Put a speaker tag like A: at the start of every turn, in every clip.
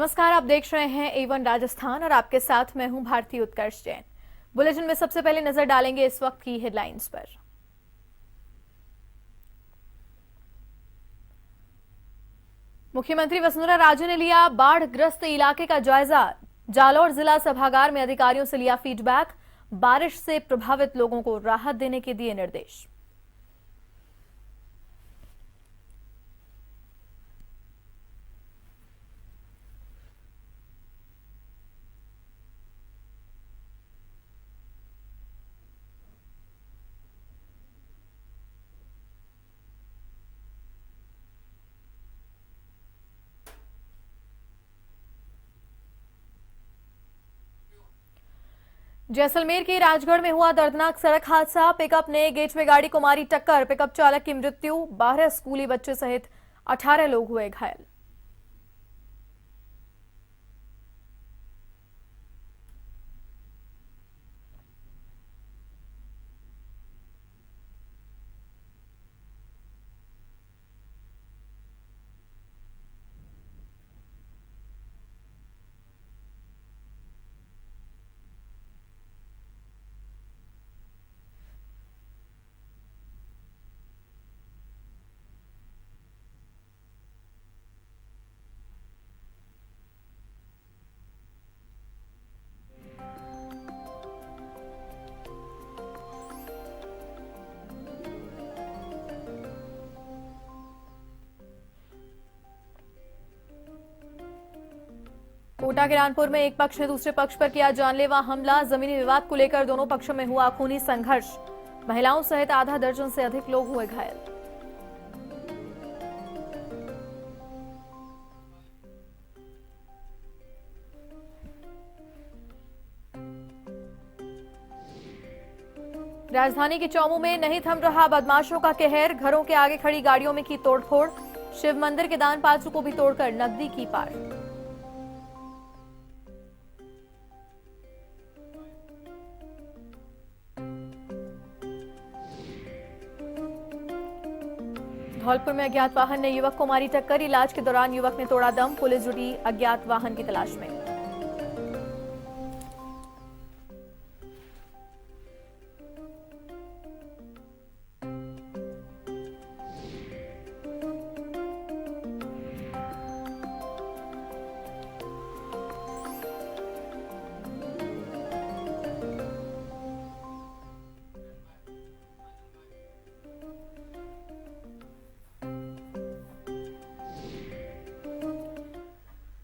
A: नमस्कार, आप देख रहे हैं A1 राजस्थान और आपके साथ मैं हूं भारती उत्कर्ष जैन। बुलेटिन में सबसे पहले नजर डालेंगे इस वक्त की हेडलाइंस पर। मुख्यमंत्री वसुंधरा राजे ने लिया बाढ़ ग्रस्त इलाके का जायजा। जालौर जिला सभागार में अधिकारियों से लिया फीडबैक। बारिश से प्रभावित लोगों को राहत देने के दिए निर्देश। जैसलमेर के राजगढ़ में हुआ दर्दनाक सड़क हादसा। पिकअप ने गेटवे गाड़ी को मारी टक्कर। पिकअप चालक की मृत्यु। 12 स्कूली बच्चे सहित 18 लोग हुए घायल। कोटा के रानपुर में एक पक्ष ने दूसरे पक्ष पर किया जानलेवा हमला। जमीनी विवाद को लेकर दोनों पक्षों में हुआ खूनी संघर्ष। महिलाओं सहित आधा दर्जन से अधिक लोग हुए घायल। राजधानी के चौमू में नहीं थम रहा बदमाशों का कहर। घरों के आगे खड़ी गाड़ियों में की तोड़फोड़। शिव मंदिर के दान पात्रों को भी तोड़कर नकदी की पार। धौलपुर में अज्ञात वाहन ने युवक को मारी टक्कर। इलाज के दौरान युवक ने तोड़ा दम। पुलिस जुटी अज्ञात वाहन की तलाश में।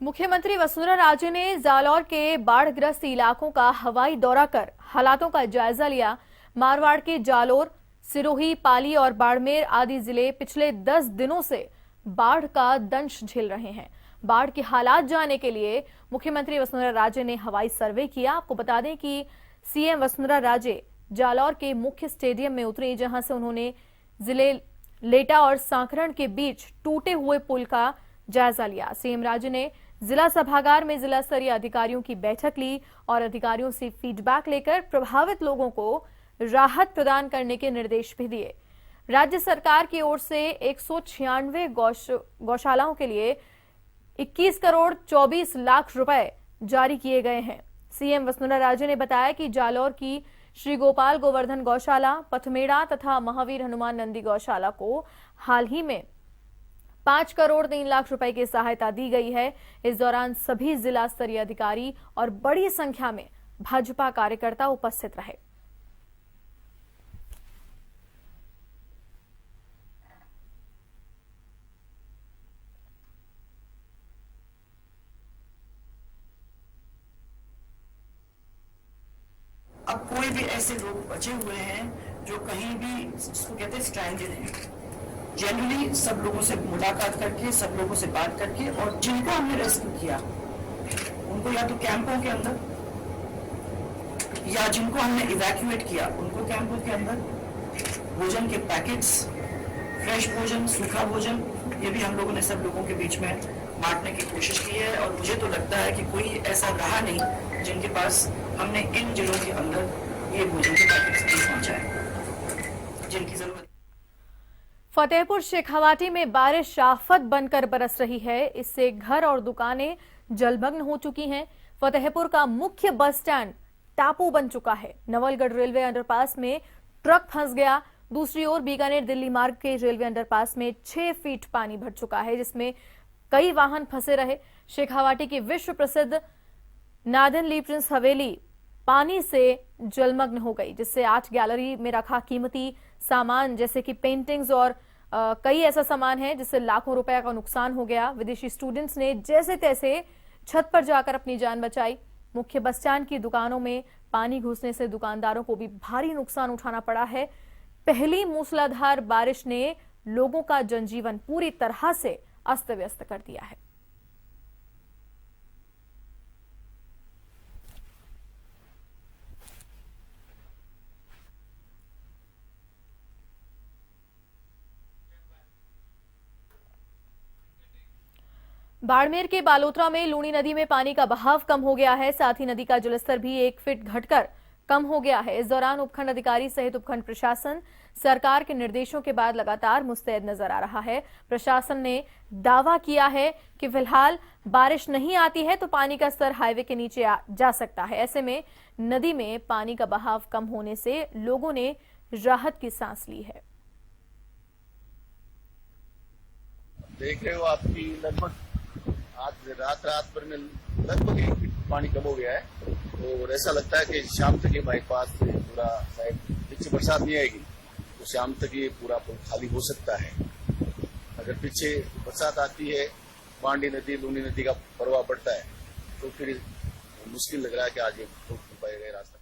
A: मुख्यमंत्री वसुंधरा राजे ने जालौर के बाढ़ग्रस्त इलाकों का हवाई दौरा कर हालातों का जायजा लिया। मारवाड़ के जालोर, सिरोही, पाली और बाड़मेर आदि जिले पिछले 10 दिनों से बाढ़ का दंश झेल रहे हैं। बाढ़ के हालात जानने के लिए मुख्यमंत्री वसुंधरा राजे ने हवाई सर्वे किया। आपको बता दें कि सीएम वसुंधरा राजे जालौर के मुख्य स्टेडियम में उतरे, जहां से उन्होंने जिले लेटा और सांकरण के बीच टूटे हुए पुल का जायजा लिया। सीएम राजे ने जिला सभागार में जिला स्तरीय अधिकारियों की बैठक ली और अधिकारियों से फीडबैक लेकर प्रभावित लोगों को राहत प्रदान करने के निर्देश भी दिए। राज्य सरकार की ओर से 196 गौशालाओं के लिए 21 करोड़ 24 लाख रुपए जारी किए गए हैं। सीएम वसुंधरा राजे ने बताया कि जालौर की श्री गोपाल गोवर्धन गौशाला, पथमेड़ा तथा महावीर हनुमान नंदी गौशाला को हाल ही में 5 करोड़ 3 लाख रुपए की सहायता दी गई है। इस दौरान सभी जिला स्तरीय अधिकारी और बड़ी संख्या में भाजपा कार्यकर्ता उपस्थित रहे।
B: अब कोई भी ऐसे लोग बचे हुए हैं जो कहीं भी, इसको कहते हैं स्ट्रैंडेड हैं। जनरली सब लोगों से मुलाकात करके, सब लोगों से बात करके, और जिनको हमने रेस्क्यू किया उनको या तो कैंपों के अंदर, या जिनको हमने इवैक्यूएट किया उनको कैंपों के अंदर भोजन के पैकेट्स, फ्रेश भोजन, सूखा भोजन, ये भी हम लोगों ने सब लोगों के बीच में बांटने की कोशिश की है। और मुझे तो लगता है कि कोई ऐसा रहा नहीं जिनके पास हमने इन जिलों के अंदर ये भोजन के पैकेट्स नहीं पहुंचाए जिनकी जरूरत।
A: फतेहपुर शेखावाटी में बारिश आफत बनकर बरस रही है। इससे घर और दुकानें जलमग्न हो चुकी हैं। फतेहपुर का मुख्य बस स्टैंड टापू बन चुका है। नवलगढ़ रेलवे अंडरपास में ट्रक फंस गया। दूसरी ओर बीकानेर दिल्ली मार्ग के रेलवे अंडरपास में 6 फीट पानी भर चुका है, जिसमें कई वाहन फंसे रहे। शेखावाटी की विश्व प्रसिद्ध नादन ली प्रिंस हवेली पानी से जलमग्न हो गई, जिससे आर्ट गैलरी में रखा कीमती सामान जैसे कि पेंटिंग्स और कई ऐसा सामान है जिससे लाखों रुपए का नुकसान हो गया। विदेशी स्टूडेंट्स ने जैसे तैसे छत पर जाकर अपनी जान बचाई। मुख्य बस स्टैंड की दुकानों में पानी घुसने से दुकानदारों को भी भारी नुकसान उठाना पड़ा है। पहली मूसलाधार बारिश ने लोगों का जनजीवन पूरी तरह से अस्त व्यस्त कर दिया है। बाड़मेर के बालोतरा में लूणी नदी में पानी का बहाव कम हो गया है। साथ ही नदी का जलस्तर भी 1 फीट घटकर कम हो गया है। इस दौरान उपखंड अधिकारी सहित उपखंड प्रशासन सरकार के निर्देशों के बाद लगातार मुस्तैद नजर आ रहा है। प्रशासन ने दावा किया है कि फिलहाल बारिश नहीं आती है तो पानी का स्तर हाईवे के नीचे जा सकता है। ऐसे में नदी में पानी का बहाव कम होने से लोगों ने राहत की सांस ली है।
C: देख रहे हो आपकी लगभग आज रात भर में लगभग 1 फीट पानी कम हो गया है और ऐसा लगता है कि शाम तक ये बाईपास से पूरा शायद पीछे बरसात नहीं आएगी तो शाम तक ये पूरा पुल खाली हो सकता है। अगर पीछे बरसात आती है, बांडी नदी लूनी नदी का प्रवाह बढ़ता है तो फिर मुश्किल लग रहा है कि आज ये रोक पाएगा रास्ता।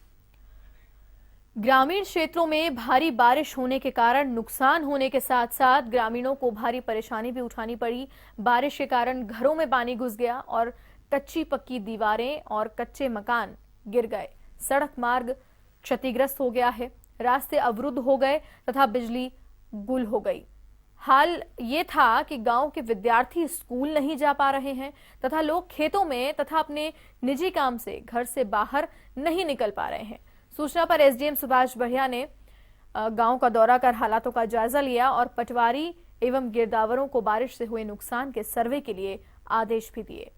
A: ग्रामीण क्षेत्रों में भारी बारिश होने के कारण नुकसान होने के साथ साथ ग्रामीणों को भारी परेशानी भी उठानी पड़ी। बारिश के कारण घरों में पानी घुस गया और कच्ची पक्की दीवारें और कच्चे मकान गिर गए। सड़क मार्ग क्षतिग्रस्त हो गया है, रास्ते अवरुद्ध हो गए तथा बिजली गुल हो गई। हाल ये था कि गांव के विद्यार्थी स्कूल नहीं जा पा रहे हैं तथा लोग खेतों में तथा अपने निजी काम से घर से बाहर नहीं निकल पा रहे हैं। सूचना पर एसडीएम सुभाष बढ़िया ने गांव का दौरा कर हालातों का जायजा लिया और पटवारी एवं गिरदावरों को बारिश से हुए नुकसान के सर्वे के लिए आदेश भी दिए।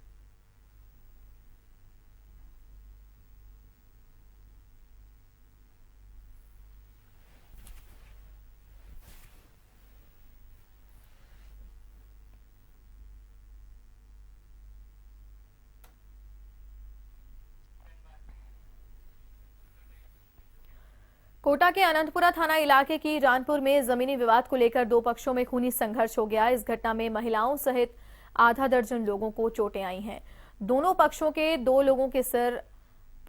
A: कोटा के अनंतपुरा थाना इलाके की रानपुर में जमीनी विवाद को लेकर 2 पक्षों में खूनी संघर्ष हो गया। इस घटना में महिलाओं सहित आधा दर्जन लोगों को चोटें आई हैं। दोनों पक्षों के 2 लोगों के सिर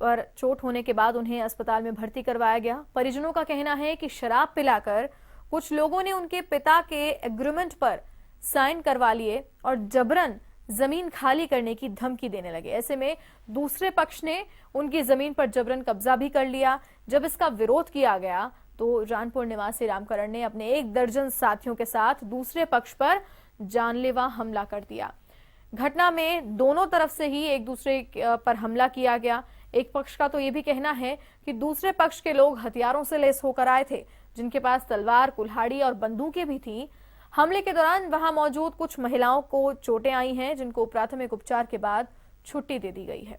A: पर चोट होने के बाद उन्हें अस्पताल में भर्ती करवाया गया। परिजनों का कहना है कि शराब पिलाकर कुछ लोगों ने उनके पिता के एग्रीमेंट पर साइन करवा लिए और जबरन जमीन खाली करने की धमकी देने लगे। ऐसे में दूसरे पक्ष ने उनकी जमीन पर जबरन कब्जा भी कर लिया। जब इसका विरोध किया गया तो रानपुर निवासी रामकरण ने अपने 1 दर्जन साथियों के साथ दूसरे पक्ष पर जानलेवा हमला कर दिया। घटना में दोनों तरफ से ही एक दूसरे पर हमला किया गया। एक पक्ष का तो यह भी कहना है कि दूसरे पक्ष के लोग हथियारों से लैस होकर आए थे, जिनके पास तलवार, कुल्हाड़ी और बंदूकें भी थी। हमले के दौरान वहां मौजूद कुछ महिलाओं को चोटें आई हैं, जिनको प्राथमिक उपचार के बाद छुट्टी दे दी गई है।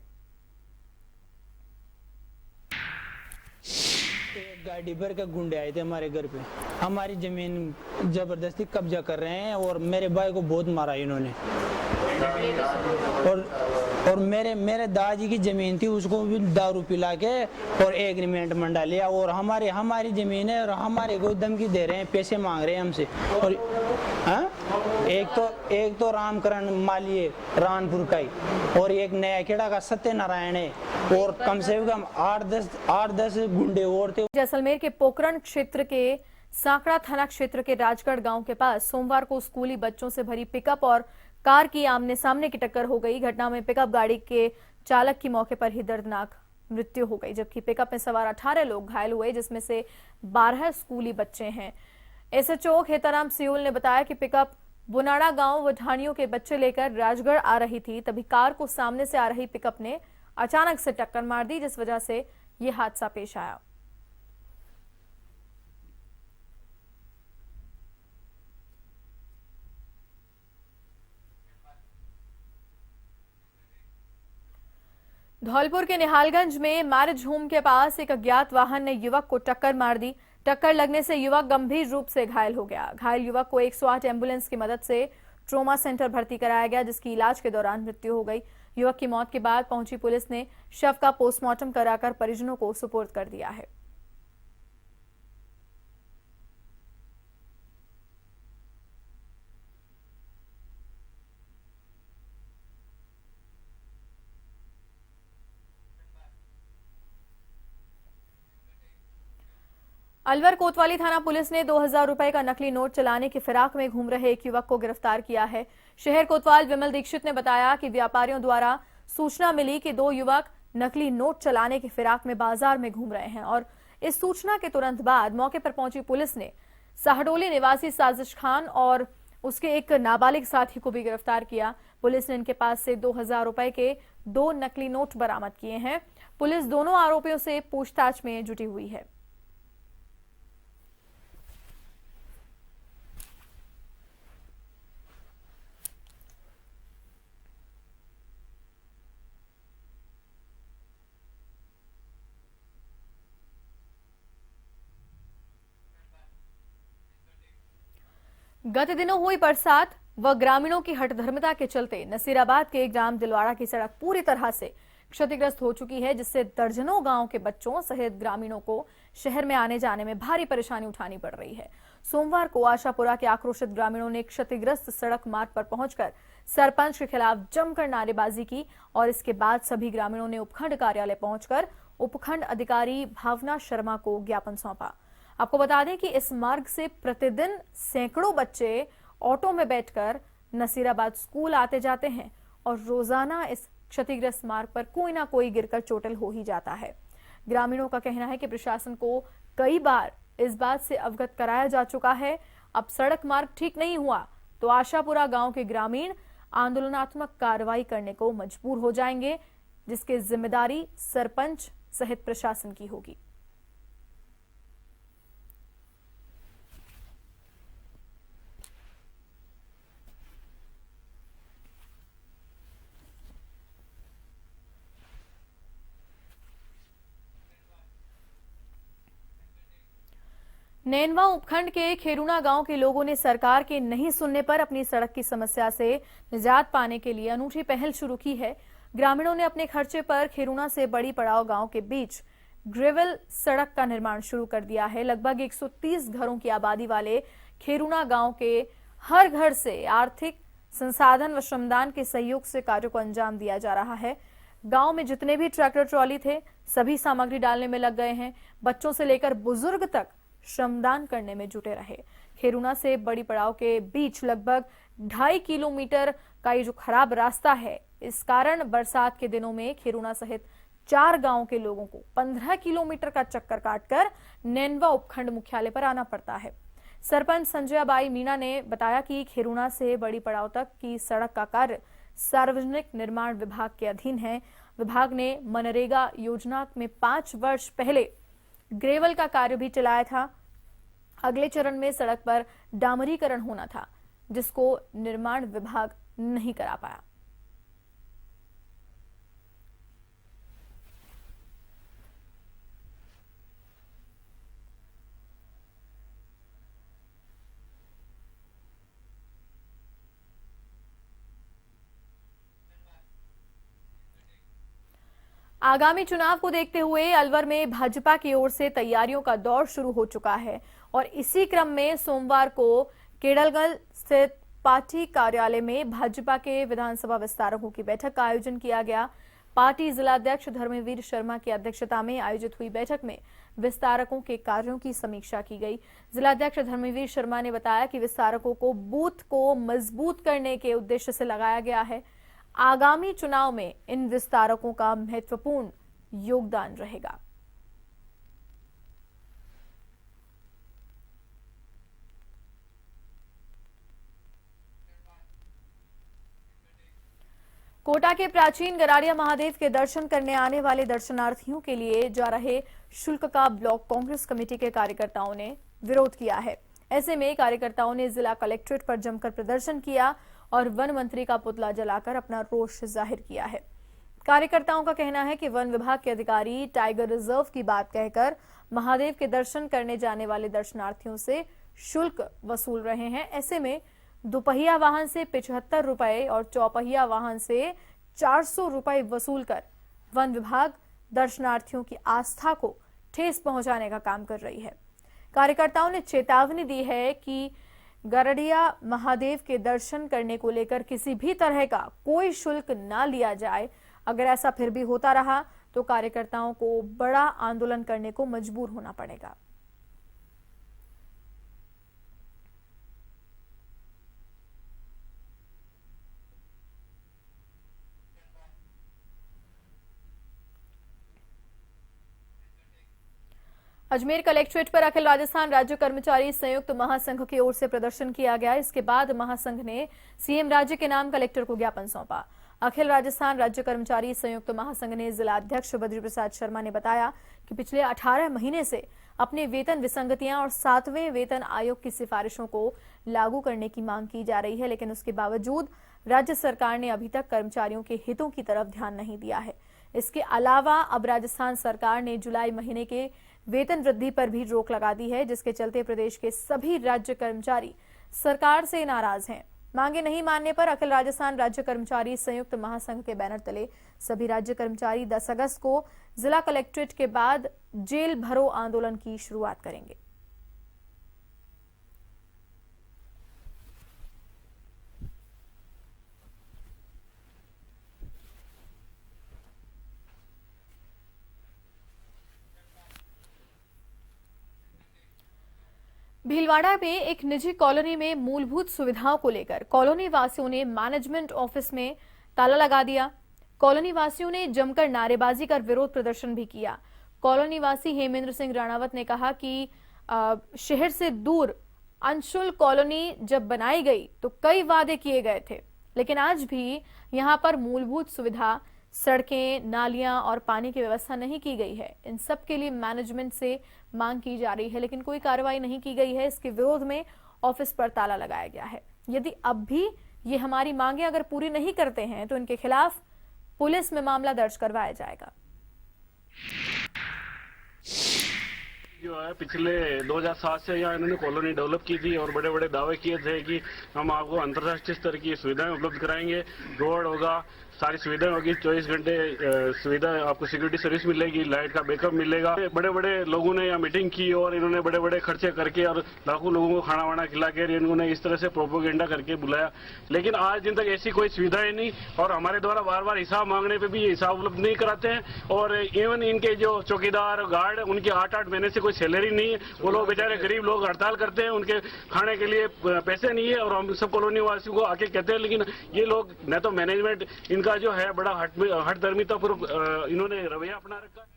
D: एक गाड़ी भर के गुंडे आए थे हमारे घर पे, हमारी जमीन जबरदस्ती कब्जा कर रहे हैं और मेरे भाई को बहुत मारा इन्होंने। और मेरे दादाजी की जमीन थी, उसको भी दारू पिला के और एग्रीमेंट मंडा लिया और हमारी जमीन है और हमारे को धमकी दे रहे हैं, पैसे मांग रहे हैं हमसे। और एक तो रामकरण मालिए रानपुर का ही और एक नया खेड़ा का सत्यनारायण है और कम से कम 8-10 गुंडे और थे।
A: जैसलमेर के पोखरण क्षेत्र के सांकड़ा थाना क्षेत्र के राजगढ़ गांव के पास सोमवार को स्कूली बच्चों से भरी पिकअप और कार की आमने सामने की टक्कर हो गई। घटना में पिकअप गाड़ी के चालक की मौके पर ही दर्दनाक मृत्यु हो गई, जबकि पिकअप में सवार 18 लोग घायल हुए, जिसमें से 12 स्कूली बच्चे हैं। एसएचओ खेताराम सियोल ने बताया कि पिकअप बुनाड़ा गांव वठानियों के बच्चे लेकर राजगढ़ आ रही थी, तभी कार को सामने से आ रही पिकअप ने अचानक से टक्कर मार दी, जिस वजह से यह हादसा पेश आया। धौलपुर के निहालगंज में मैरिज होम के पास एक अज्ञात वाहन ने युवक को टक्कर मार दी। टक्कर लगने से युवक गंभीर रूप से घायल हो गया। घायल युवक को 108 एम्बुलेंस की मदद से ट्रॉमा सेंटर भर्ती कराया गया, जिसकी इलाज के दौरान मृत्यु हो गई। युवक की मौत के बाद पहुंची पुलिस ने शव का पोस्टमार्टम कराकर परिजनों को सुपुर्द कर दिया है। अलवर कोतवाली थाना पुलिस ने 2000 रुपए का नकली नोट चलाने की फिराक में घूम रहे एक युवक को गिरफ्तार किया है। शहर कोतवाल विमल दीक्षित ने बताया कि व्यापारियों द्वारा सूचना मिली कि 2 युवक नकली नोट चलाने की फिराक में बाजार में घूम रहे हैं और इस सूचना के तुरंत बाद मौके पर पहुंची पुलिस ने साहडोली निवासी साजिश खान और उसके एक नाबालिग साथी को भी गिरफ्तार किया। पुलिस ने इनके पास से 2000 रुपए के 2 नकली नोट बरामद किए हैं। पुलिस दोनों आरोपियों से पूछताछ में जुटी हुई है। गत दिनों हुई बरसात व ग्रामीणों की हठधर्मिता के चलते नसीराबाद के ग्राम दिलवाड़ा की सड़क पूरी तरह से क्षतिग्रस्त हो चुकी है, जिससे दर्जनों गांव के बच्चों सहित ग्रामीणों को शहर में आने जाने में भारी परेशानी उठानी पड़ रही है। सोमवार को आशापुरा के आक्रोशित ग्रामीणों ने क्षतिग्रस्त सड़क मार्ग पर पहुंचकर सरपंच के खिलाफ जमकर नारेबाजी की और इसके बाद सभी ग्रामीणों ने उपखंड कार्यालय पहुंचकर उपखंड अधिकारी भावना शर्मा को ज्ञापन सौंपा। आपको बता दें कि इस मार्ग से प्रतिदिन सैकड़ों बच्चे ऑटो में बैठकर नसीराबाद स्कूल आते जाते हैं और रोजाना इस क्षतिग्रस्त मार्ग पर कोई ना कोई गिरकर चोटिल हो ही जाता है। ग्रामीणों का कहना है कि प्रशासन को कई बार इस बात से अवगत कराया जा चुका है। अब सड़क मार्ग ठीक नहीं हुआ तो आशापुरा गांव के ग्रामीण आंदोलनात्मक कार्रवाई करने को मजबूर हो जाएंगे, जिसकी जिम्मेदारी सरपंच सहित प्रशासन की होगी। नैनवा उपखंड के खेरुना गांव के लोगों ने सरकार के नहीं सुनने पर अपनी सड़क की समस्या से निजात पाने के लिए अनूठी पहल शुरू की है। ग्रामीणों ने अपने खर्चे पर खेरुना से बड़ी पड़ाव गांव के बीच ग्रेवल सड़क का निर्माण शुरू कर दिया है। लगभग 130 घरों की आबादी वाले खेरुना गांव के हर घर से आर्थिक संसाधन व श्रमदान के सहयोग से कार्यों को अंजाम दिया जा रहा है। गांव में जितने भी ट्रैक्टर ट्रॉली थे सभी सामग्री डालने में लग गए हैं। बच्चों से लेकर बुजुर्ग तक श्रमदान करने में जुटे रहे। खेरुना से बड़ी पड़ाव के बीच लगभग 2.5 किलोमीटर का ये जो खराब रास्ता है, इस कारण बरसात के दिनों में खेरुना सहित 4 गांवों के लोगों को 15 किलोमीटर का चक्कर काटकर नैनवा उपखंड मुख्यालय पर आना पड़ता है। सरपंच संजय बाई मीणा ने बताया कि खेरुना से बड़ी पड़ाव तक की सड़क का कार्य सार्वजनिक निर्माण विभाग के अधीन है। विभाग ने मनरेगा योजना में 5 वर्ष पहले ग्रेवल का कार्य भी चलाया था। अगले चरण में सड़क पर डामरीकरण होना था, जिसको निर्माण विभाग नहीं करा पाया। आगामी चुनाव को देखते हुए अलवर में भाजपा की ओर से तैयारियों का दौर शुरू हो चुका है और इसी क्रम में सोमवार को केडलगल स्थित पार्टी कार्यालय में भाजपा के विधानसभा विस्तारकों की बैठक का आयोजन किया गया। पार्टी जिलाध्यक्ष धर्मवीर शर्मा की अध्यक्षता में आयोजित हुई बैठक में विस्तारकों के कार्यों की समीक्षा की गई। जिलाध्यक्ष धर्मवीर शर्मा ने बताया कि विस्तारकों को बूथ को मजबूत करने के उद्देश्य से लगाया गया है। आगामी चुनाव में इन विस्तारकों का महत्वपूर्ण योगदान रहेगा। कोटा के प्राचीन गरारिया महादेव के दर्शन करने आने वाले दर्शनार्थियों के लिए जा रहे शुल्क का ब्लॉक कांग्रेस कमेटी के कार्यकर्ताओं ने विरोध किया है। ऐसे में कार्यकर्ताओं ने जिला कलेक्ट्रेट पर जमकर प्रदर्शन किया और वन मंत्री का पुतला जलाकर अपना रोष जाहिर किया है। कार्यकर्ताओं का कहना है कि वन विभाग के अधिकारी टाइगर रिजर्व की बात कहकर महादेव के दर्शन करने जाने वाले दर्शनार्थियों से शुल्क वसूल रहे हैं। ऐसे में दुपहिया वाहन से 75 रुपए और चौपहिया वाहन से 400 रुपए वसूल कर वन विभाग दर्शनार्थियों की आस्था को ठेस पहुंचाने का काम कर रही है। कार्यकर्ताओं ने चेतावनी दी है कि गरडिया महादेव के दर्शन करने को लेकर किसी भी तरह का कोई शुल्क ना लिया जाए। अगर ऐसा फिर भी होता रहा तो कार्यकर्ताओं को बड़ा आंदोलन करने को मजबूर होना पड़ेगा। अजमेर कलेक्ट्रेट पर अखिल राजस्थान राज्य कर्मचारी संयुक्त महासंघ की ओर से प्रदर्शन किया गया। इसके बाद महासंघ ने सीएम राज्य के नाम कलेक्टर को ज्ञापन सौंपा। अखिल राजस्थान राज्य कर्मचारी संयुक्त महासंघ ने जिला अध्यक्ष बद्री प्रसाद शर्मा ने बताया कि पिछले 18 महीने से अपने वेतन विसंगतियां और 7वें वेतन आयोग की सिफारिशों को लागू करने की मांग की जा रही है, लेकिन उसके बावजूद राज्य सरकार ने अभी तक कर्मचारियों के हितों की तरफ ध्यान नहीं दिया है। इसके अलावा अब राजस्थान सरकार ने जुलाई महीने के वेतन वृद्धि पर भी रोक लगा दी है, जिसके चलते प्रदेश के सभी राज्य कर्मचारी सरकार से नाराज हैं। मांगे नहीं मानने पर अखिल राजस्थान राज्य कर्मचारी संयुक्त महासंघ के बैनर तले सभी राज्य कर्मचारी 10 अगस्त को जिला कलेक्ट्रेट के बाद जेल भरो आंदोलन की शुरुआत करेंगे। भीलवाड़ा में एक निजी कॉलोनी में मूलभूत सुविधाओं को लेकर कॉलोनी वासियों ने मैनेजमेंट ऑफिस में ताला लगा दिया। कॉलोनी वासियों ने जमकर नारेबाजी कर विरोध प्रदर्शन भी किया। कॉलोनी वासी हेमेंद्र सिंह राणावत ने कहा कि शहर से दूर अंशुल कॉलोनी जब बनाई गई तो कई वादे किए गए थे, लेकिन आज भी यहां पर मूलभूत सुविधा, सड़कें, नालियां और पानी की व्यवस्था नहीं की गई है। इन सब के लिए मैनेजमेंट से मांग की जा रही है, लेकिन कोई कार्रवाई नहीं की गई है। इसके विरोध में ऑफिस पर ताला लगाया गया है। यदि अब भी ये हमारी मांगे अगर पूरी नहीं करते हैं तो इनके खिलाफ पुलिस में मामला दर्ज करवाया जाएगा।
E: जो है पिछले 2007 से यहाँ इन्होंने कॉलोनी डेवलप की थी और बड़े बड़े दावे किए थे कि हम आपको अंतर्राष्ट्रीय स्तर की सुविधाएं उपलब्ध कराएंगे, रोड होगा, सारी सुविधाएं होगी, 24 घंटे सुविधा, आपको सिक्योरिटी सर्विस मिलेगी, लाइट का बैकअप मिलेगा। बड़े बड़े लोगों ने यहाँ मीटिंग की और इन्होंने बड़े बड़े खर्चे करके और लाखों लोगों को खाना वाना खिला के इन्होंने इस तरह से प्रोपोगेंडा करके बुलाया, लेकिन आज दिन तक ऐसी कोई सुविधाएं नहीं और हमारे द्वारा बार बार हिसाब मांगने पे भी ये हिसाब उपलब्ध नहीं कराते हैं। और इवन इनके जो चौकीदार गार्ड, उनकी 8-8 महीने से कोई सैलरी नहीं है। वो लोग बेचारे गरीब लोग हड़ताल करते हैं, उनके खाने के लिए पैसे नहीं है और हम सब कॉलोनी वासियों को आके कहते हैं, लेकिन ये लोग न तो मैनेजमेंट इनका जो है बड़ा हठधर्मिता पूर्वक इन्होंने रवैया अपना रखा है।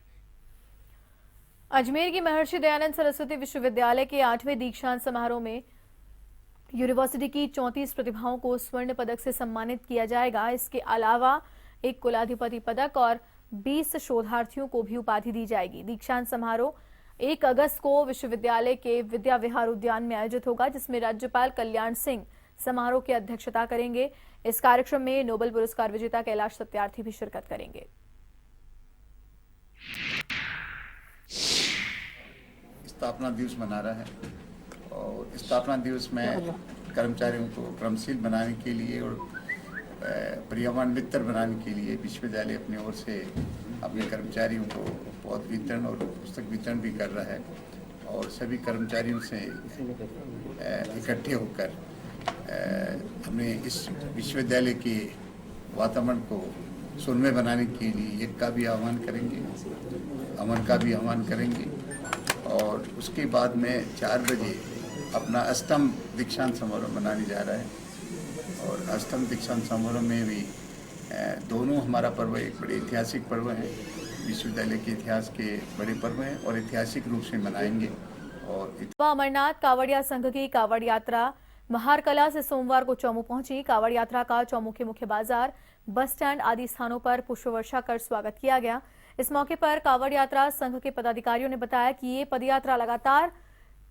A: अजमेर की महर्षि दयानंद सरस्वती विश्वविद्यालय के 8वें दीक्षांत समारोह में यूनिवर्सिटी की 34 प्रतिभाओं को स्वर्ण पदक से सम्मानित किया जाएगा। इसके अलावा एक कुलाधिपति पदक और 20 शोधार्थियों को भी उपाधि दी जाएगी। दीक्षांत समारोह 1 अगस्त को विश्वविद्यालय के विद्या विहार उद्यान में आयोजित होगा, जिसमें राज्यपाल कल्याण सिंह समारोह की अध्यक्षता करेंगे। इस कार्यक्रम में नोबेल पुरस्कार विजेता कैलाश सत्यार्थी भी शिरकत करेंगे।
F: स्थापना दिवस मना रहा है और स्थापना दिवस में कर्मचारियों को क्रमशील बनाने के लिए और पर्यावरण मित्र बनाने के लिए विश्वविद्यालय अपनी ओर से अपने कर्मचारियों को पौध वितरण और पुस्तक वितरण भी कर रहा है और सभी कर्मचारियों से इकट्ठे होकर हमने इस विश्वविद्यालय के वातावरण को सुरम्य बनाने के लिए एक का भी आह्वान करेंगे, अमन का भी आह्वान करेंगे और उसके बाद में 4 बजे अपना अष्टम दीक्षांत समारोह मनाने जा रहा है। और अष्टम दीक्षांत समारोह में भी दोनों हमारा पर्व एक बड़े ऐतिहासिक पर्व हैं, विश्वविद्यालय के इतिहास के बड़े पर्व हैं और ऐतिहासिक रूप से मनाएंगे। और
A: अमरनाथ कावड़िया संघ की कावड़ यात्रा महारकला से सोमवार को चौमू पहुंची। कावड़ यात्रा का चौमू के मुख्य बाजार, बस स्टैंड आदि स्थानों पर पुष्प वर्षा कर स्वागत किया गया। इस मौके पर कावड़ यात्रा संघ के पदाधिकारियों ने बताया कि ये पदयात्रा लगातार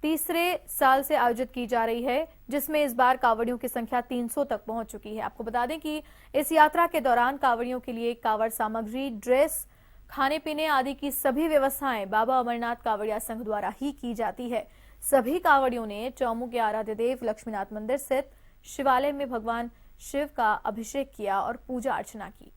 A: तीसरे साल से आयोजित की जा रही है, जिसमें इस बार कांवड़ियों की संख्या 300 तक पहुंच चुकी है। आपको बता दें कि इस यात्रा के दौरान कांवड़ियों के लिए कांवड़ सामग्री, ड्रेस, खाने पीने आदि की सभी व्यवस्थाएं बाबा अमरनाथ कांवड़िया संघ द्वारा ही की जाती है। सभी कांवड़ियों ने चौमुख के आराध्य देव लक्ष्मीनाथ मंदिर स्थित शिवालय में भगवान शिव का अभिषेक किया और पूजा अर्चना की।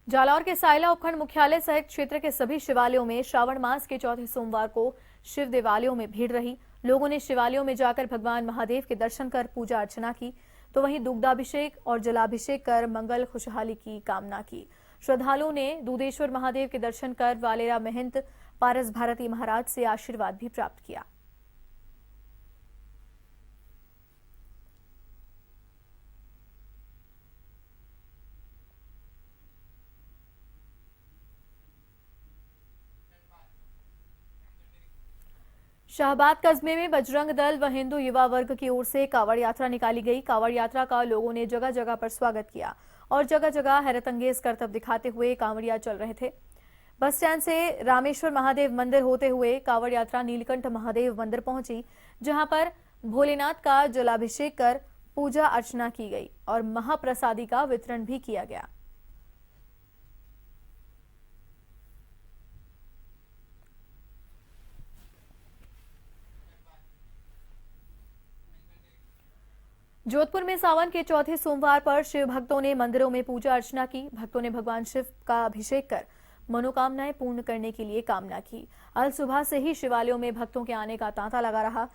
A: जालौर के सायला उपखंड मुख्यालय सहित क्षेत्र के सभी शिवालयों में श्रावण मास के चौथे सोमवार को शिव देवालयों में भीड़ रही। लोगों ने शिवालयों में जाकर भगवान महादेव के दर्शन कर पूजा अर्चना की, तो वहीं दुग्धाभिषेक और जलाभिषेक कर मंगल खुशहाली की कामना की। श्रद्धालुओं ने दूधेश्वर महादेव के दर्शन कर वालेरा महंत पारस भारती महाराज से आशीर्वाद भी प्राप्त किया। शाहबाद कस्बे में बजरंग दल व हिंदू युवा वर्ग की ओर से कांवड़ यात्रा निकाली गई। कांवड़ यात्रा का लोगों ने जगह जगह पर स्वागत किया और जगह जगह हैरतअंगेज करतब दिखाते हुए कांवड़िया चल रहे थे। बस स्टैंड से रामेश्वर महादेव मंदिर होते हुए कांवड़ यात्रा नीलकंठ महादेव मंदिर पहुंची, जहां पर भोलेनाथ का जलाभिषेक कर पूजा अर्चना की गई और महाप्रसादी का वितरण भी किया गया। जोधपुर में सावन के चौथे सोमवार पर शिव भक्तों ने मंदिरों में पूजा अर्चना की। भक्तों ने भगवान शिव का अभिषेक कर मनोकामनाएं पूर्ण करने के लिए कामना की। अल सुबह से ही शिवालयों में भक्तों के आने का तांता लगा रहा।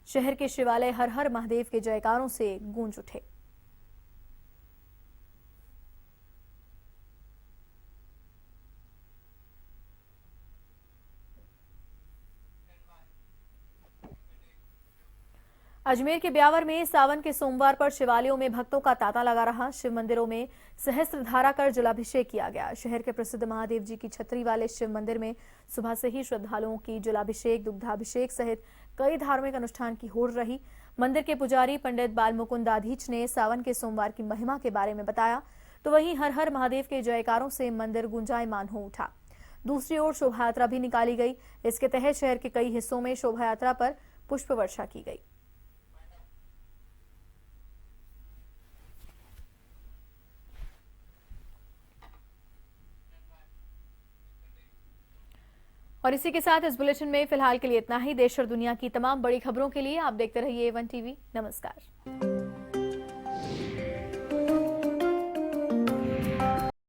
A: शहर के शिवालय हर हर महादेव के जयकारों से गूंज उठे। अजमेर के ब्यावर में सावन के सोमवार पर शिवालयों में भक्तों का तांता लगा रहा। शिव मंदिरों में सहस्त्र धारा कर जलाभिषेक किया गया। शहर के प्रसिद्ध महादेव जी की छतरी वाले शिव मंदिर में सुबह से ही श्रद्धालुओं की जलाभिषेक, दुग्धाभिषेक सहित कई धार्मिक अनुष्ठान की होड़ रही। मंदिर के पुजारी पंडित बालमुकुंद आधीच ने सावन के सोमवार की महिमा के बारे में बताया, तो वहीं हर हर महादेव के जयकारों से मंदिर गुंजायमान हो उठा। दूसरी ओर शोभा यात्रा भी निकाली गई। इसके तहत शहर के कई हिस्सों में शोभा यात्रा पर पुष्प वर्षा की गई। और इसी के साथ इस बुलेटिन में फिलहाल के लिए इतना ही। देश और दुनिया की तमाम बड़ी खबरों के लिए आप देखते रहिए A1 TV। नमस्कार।